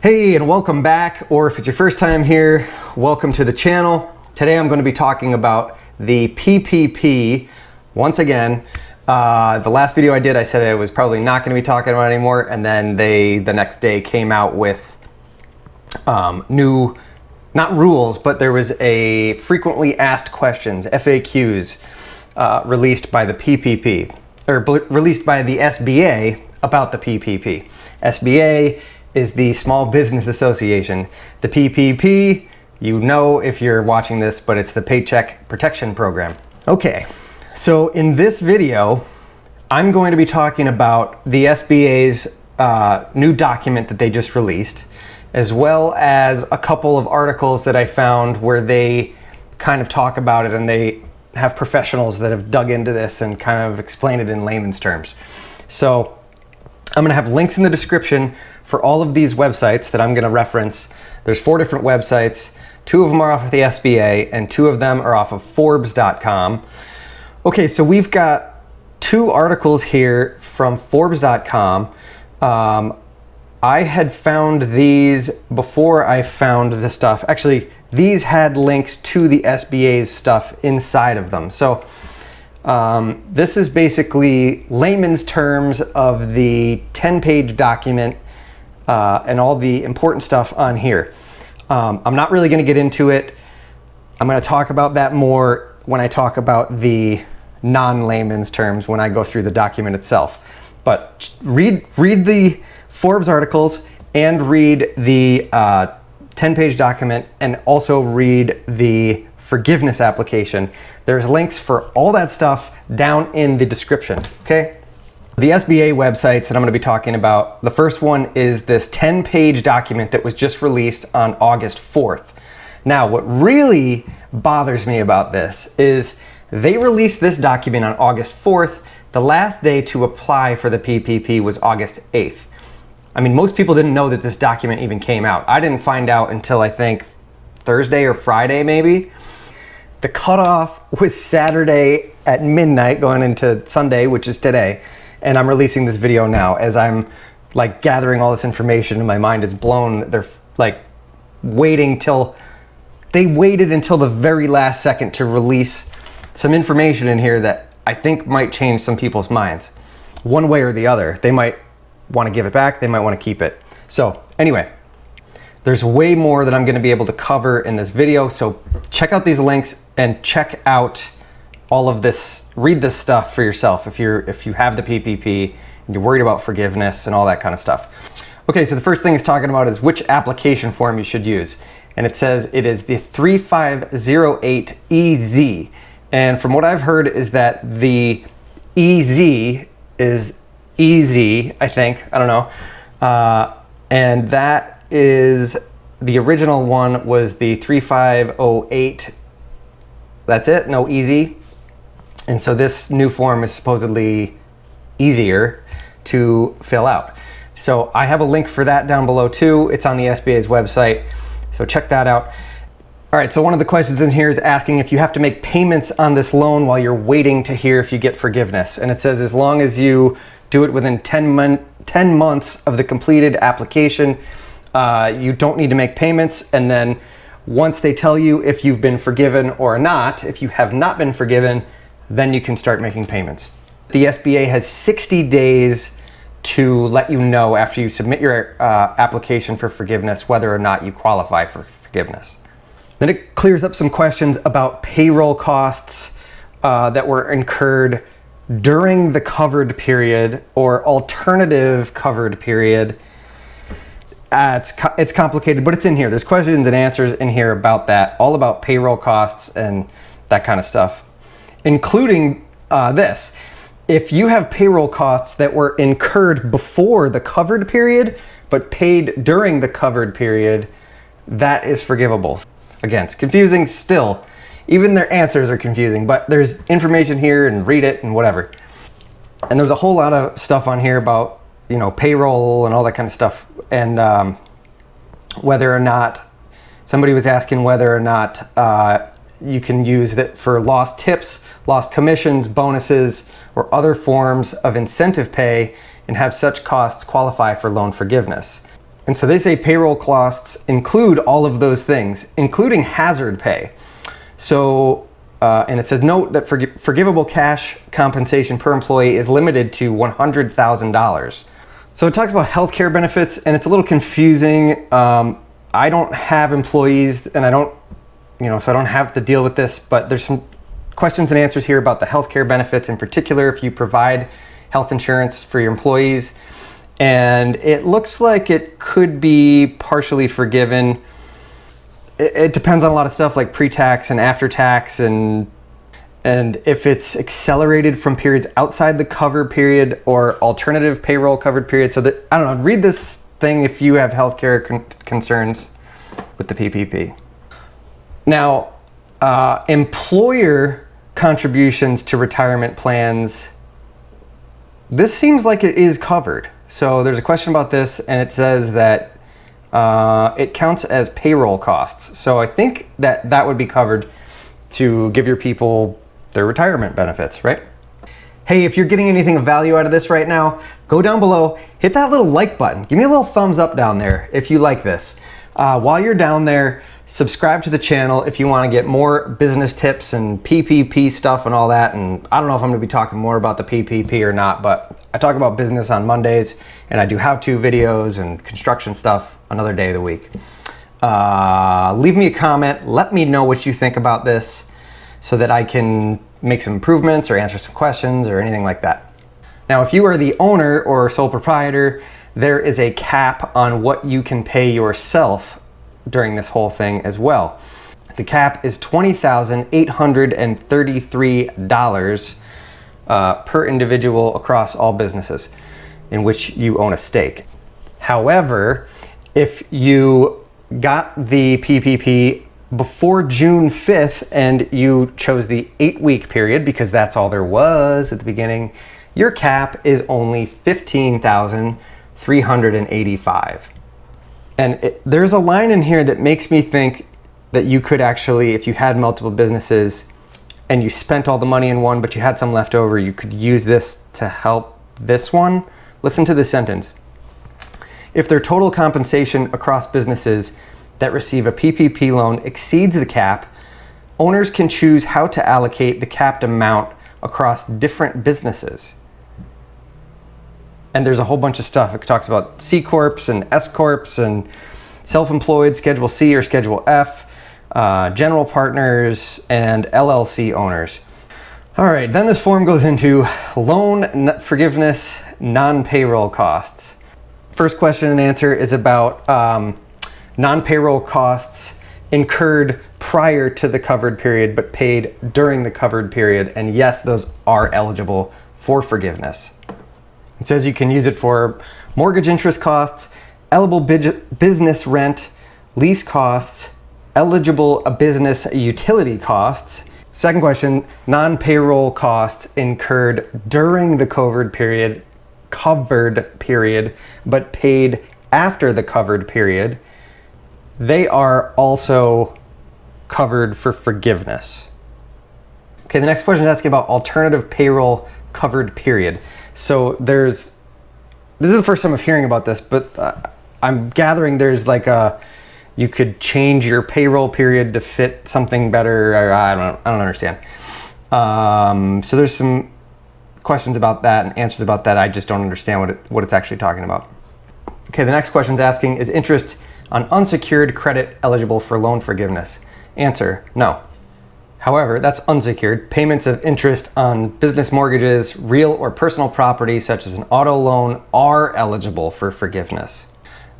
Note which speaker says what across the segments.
Speaker 1: Hey, and welcome back, or if it's your first time here, welcome to the channel. Today I'm going to be talking about the PPP once again. The last video I did, I said I was probably not going to be talking about it anymore, and then they the next day came out with new, not rules, but there was a frequently asked questions, FAQs, released by the PPP, or released by the SBA about the PPP. SBA is the Small Business Association. The PPP, you know if you're watching this, but it's the Paycheck Protection Program. Okay, so in this video, I'm going to be talking about the SBA's new document that they just released, as well as a couple of articles that I found where they kind of talk about it, and they have professionals that have dug into this and kind of explain it in layman's terms. So I'm gonna have links in the description for all of these websites that I'm gonna reference. There's 4 different websites. 2 of them are off of the SBA and 2 of them are off of Forbes.com. Okay, so we've got 2 articles here from Forbes.com. I had found these before I found the stuff. Actually, these had links to the SBA's stuff inside of them. So this is basically layman's terms of the 10-page document and all the important stuff on here. I'm not really going to get into it. I'm going to talk about that more when I talk about the non-layman's terms when I go through the document itself. But read the Forbes articles and read the 10-page document, and also read the forgiveness application. There's links for all that stuff down in the description, okay? The SBA websites that I'm going to be talking about, the first one is this 10-page document that was just released on August 4th. Now, what really bothers me about this is they released this document on August 4th. The last day to apply for the PPP was August 8th. I mean, most people didn't know that this document even came out. I didn't find out until I think Thursday or Friday maybe. The cutoff was Saturday at midnight going into Sunday, which is today. And I'm releasing this video now as I'm like gathering all this information and my mind is blown. They're like they waited until the very last second to release some information in here that I think might change some people's minds. One way or the other. They might want to give it back, they might want to keep it. So anyway, there's way more that I'm going to be able to cover in this video. So check out these links and check out all of this, read this stuff for yourself if you have the PPP and you're worried about forgiveness and all that kind of stuff. Okay, so the first thing it's talking about is which application form you should use. And it says it is the 3508EZ. And from what I've heard is that the EZ is easy, I think, I don't know. And that is, the original one was the 3508. That's it, no easy. And so this new form is supposedly easier to fill out. So I have a link for that down below too. It's on the SBA's website, so check that out. All right, so one of the questions in here is asking if you have to make payments on this loan while you're waiting to hear if you get forgiveness. And it says as long as you do it within 10 months of the completed application, you don't need to make payments. And then once they tell you if you've been forgiven or not, if you have not been forgiven, then you can start making payments. The SBA has 60 days to let you know after you submit your application for forgiveness whether or not you qualify for forgiveness. Then it clears up some questions about payroll costs that were incurred during the covered period or alternative covered period. It's complicated, but it's in here. There's questions and answers in here about that, all about payroll costs and that kind of stuff, including this. If you have payroll costs that were incurred before the covered period, but paid during the covered period, that is forgivable. Again, it's confusing still. Even their answers are confusing, but there's information here and read it and whatever. And there's a whole lot of stuff on here about, you know, payroll and all that kind of stuff. And whether or not, somebody was asking whether or not you can use that for lost tips, lost commissions, bonuses, or other forms of incentive pay and have such costs qualify for loan forgiveness. And so they say payroll costs include all of those things, including hazard pay. So, and it says, note that forgivable cash compensation per employee is limited to $100,000. So it talks about healthcare benefits, and it's a little confusing. I don't have employees, and I don't, so I don't have to deal with this, but there's some questions and answers here about the healthcare benefits, in particular if you provide health insurance for your employees. And it looks like it could be partially forgiven. It depends on a lot of stuff like pre-tax and after-tax, and if it's accelerated from periods outside the covered period or alternative payroll covered period. So that, I don't know, read this thing if you have healthcare concerns with the PPP. Now, employer contributions to retirement plans, this seems like it is covered. So there's a question about this, and it says that it counts as payroll costs. So I think that would be covered to give your people their retirement benefits, right? Hey, if you're getting anything of value out of this right now, go down below, hit that little like button. Give me a little thumbs up down there if you like this. While you're down there, subscribe to the channel if you want to get more business tips and PPP stuff and all that. And I don't know if I'm going to be talking more about the PPP or not, but I talk about business on Mondays, and I do how-to videos and construction stuff another day of the week. Leave me a comment. Let me know what you think about this so that I can make some improvements or answer some questions or anything like that. Now, if you are the owner or sole proprietor, there is a cap on what you can pay yourself during this whole thing as well. The cap is $20,833 per individual across all businesses in which you own a stake. However, if you got the PPP before June 5th and you chose the 8-week period, because that's all there was at the beginning, your cap is only $15,385. And there's a line in here that makes me think that you could actually, if you had multiple businesses and you spent all the money in one, but you had some left over, you could use this to help this one. Listen to this sentence. If their total compensation across businesses that receive a PPP loan exceeds the cap, owners can choose how to allocate the capped amount across different businesses. And there's a whole bunch of stuff. It talks about C Corps and S Corps and self-employed, Schedule C or Schedule F, general partners, and LLC owners. All right, then this form goes into loan forgiveness, non-payroll costs. First question and answer is about non-payroll costs incurred prior to the covered period but paid during the covered period. And yes, those are eligible for forgiveness. It says you can use it for mortgage interest costs, eligible business rent, lease costs, eligible business utility costs. Second question, non-payroll costs incurred during the covered period, but paid after the covered period. They are also covered for forgiveness. Okay, the next question is asking about alternative payroll covered period. So this is the first time of hearing about this, but I'm gathering there's like you could change your payroll period to fit something better. Or I don't understand. So there's some questions about that and answers about that. I just don't understand what it's actually talking about. Okay, the next question is asking, is interest on unsecured credit eligible for loan forgiveness? Answer, no. However, that's unsecured. Payments of interest on business mortgages, real or personal property, such as an auto loan, are eligible for forgiveness.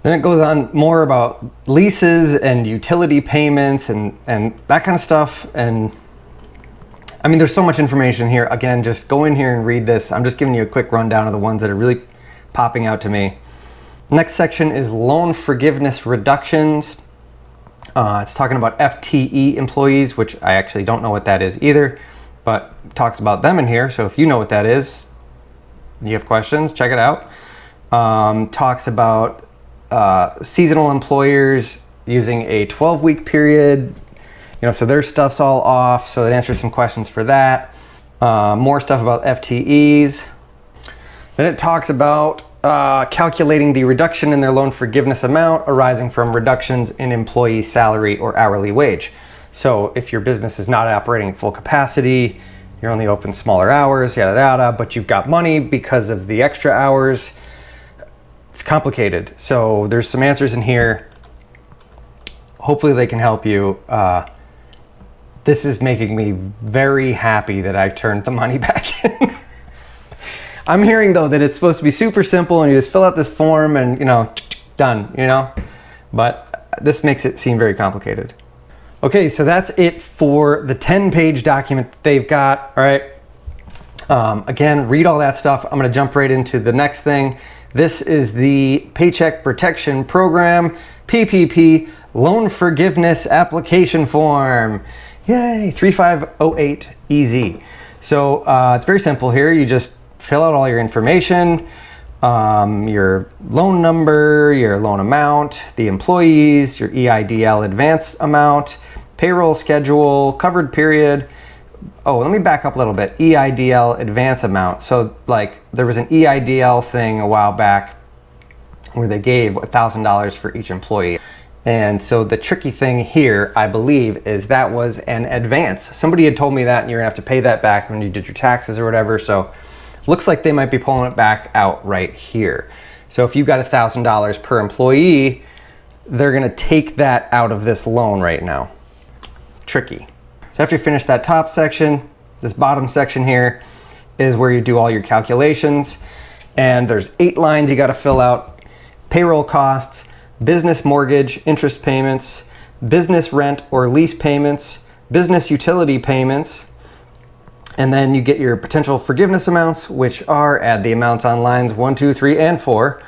Speaker 1: Then it goes on more about leases and utility payments and that kind of stuff. And I mean, there's so much information here. Again, just go in here and read this. I'm just giving you a quick rundown of the ones that are really popping out to me. Next section is loan forgiveness reductions. It's talking about FTE employees, which I actually don't know what that is either, but talks about them in here. So if you know what that is, you have questions, check it out. Talks about seasonal employers using a 12-week period, so their stuff's all off. So it answers some questions for that. More stuff about FTEs. Then it talks about calculating the reduction in their loan forgiveness amount arising from reductions in employee salary or hourly wage. So if your business is not operating at full capacity, you're only open smaller hours, yada yada, but you've got money because of the extra hours, it's complicated. So there's some answers in here. Hopefully they can help you. This is making me very happy that I turned the money back in. I'm hearing though that it's supposed to be super simple and you just fill out this form and, you know, done, you know, but this makes it seem very complicated. Okay, so that's it for the 10-page document that they've got. All right. Again, read all that stuff. I'm going to jump right into the next thing. This is the Paycheck Protection Program, PPP, Loan Forgiveness Application Form. Yay, 3508 EZ. So it's very simple here. You just fill out all your information, your loan number, your loan amount, the employees, your EIDL advance amount, payroll schedule, covered period. Oh, let me back up a little bit. EIDL advance amount. So like there was an EIDL thing a while back where they gave $1,000 for each employee. And so the tricky thing here, I believe, is that was an advance. Somebody had told me that and you're gonna have to pay that back when you did your taxes or whatever. So looks like they might be pulling it back out right here. So if you've got $1,000 per employee, they're gonna take that out of this loan right now. Tricky. So after you finish that top section, this bottom section here is where you do all your calculations. And there's 8 lines you gotta fill out. Payroll costs, business mortgage, interest payments, business rent or lease payments, business utility payments, and then you get your potential forgiveness amounts, which are, add the amounts on lines 1, 2, 3, and 4.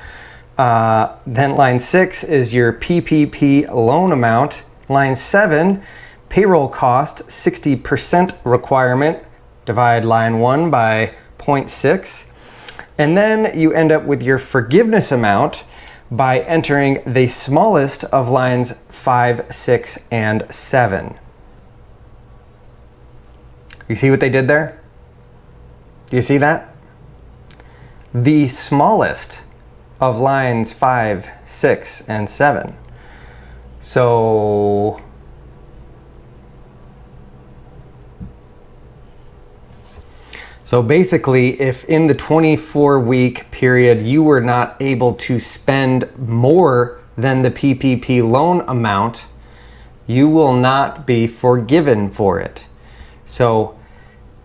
Speaker 1: Then line 6 is your PPP loan amount. Line 7, payroll cost, 60% requirement. Divide line 1 by 0.6. And then you end up with your forgiveness amount by entering the smallest of lines 5, 6, and 7. You see what they did there? Do you see that? The smallest of lines 5, 6, and 7. So basically, if in the 24-week period you were not able to spend more than the PPP loan amount, you will not be forgiven for it. So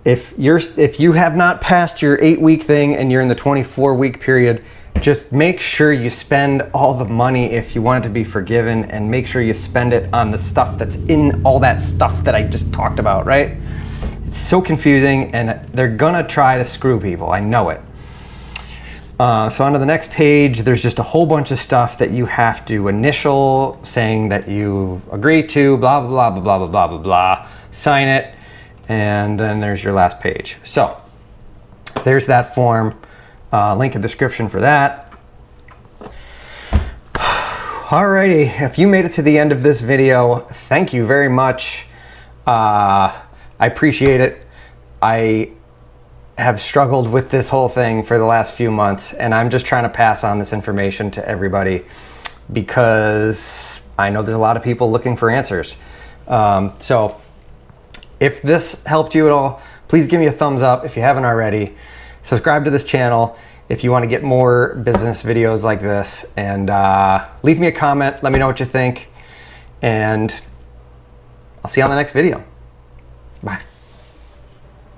Speaker 1: if you have not passed your 8-week thing and you're in the 24-week period, just make sure you spend all the money if you want it to be forgiven, and make sure you spend it on the stuff that's in all that stuff that I just talked about, right? It's so confusing and they're gonna try to screw people, I know it. So on to the next page, there's just a whole bunch of stuff that you have to initial, saying that you agree to, blah, blah, blah, blah, blah, blah, blah, blah, sign it, and then there's your last page. So there's that form, link in the description for that. Alrighty, if you made it to the end of this video, thank you very much. I appreciate it. I have struggled with this whole thing for the last few months, and I'm just trying to pass on this information to everybody because I know there's a lot of people looking for answers. So if this helped you at all, please give me a thumbs up if you haven't already. Subscribe to this channel if you want to get more business videos like this, and leave me a comment. Let me know what you think, and I'll see you on the next video. Bye.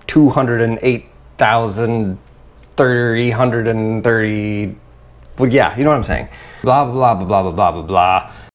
Speaker 1: 208,330. Well, yeah, you know what I'm saying. Blah, blah, blah, blah, blah, blah, blah, blah.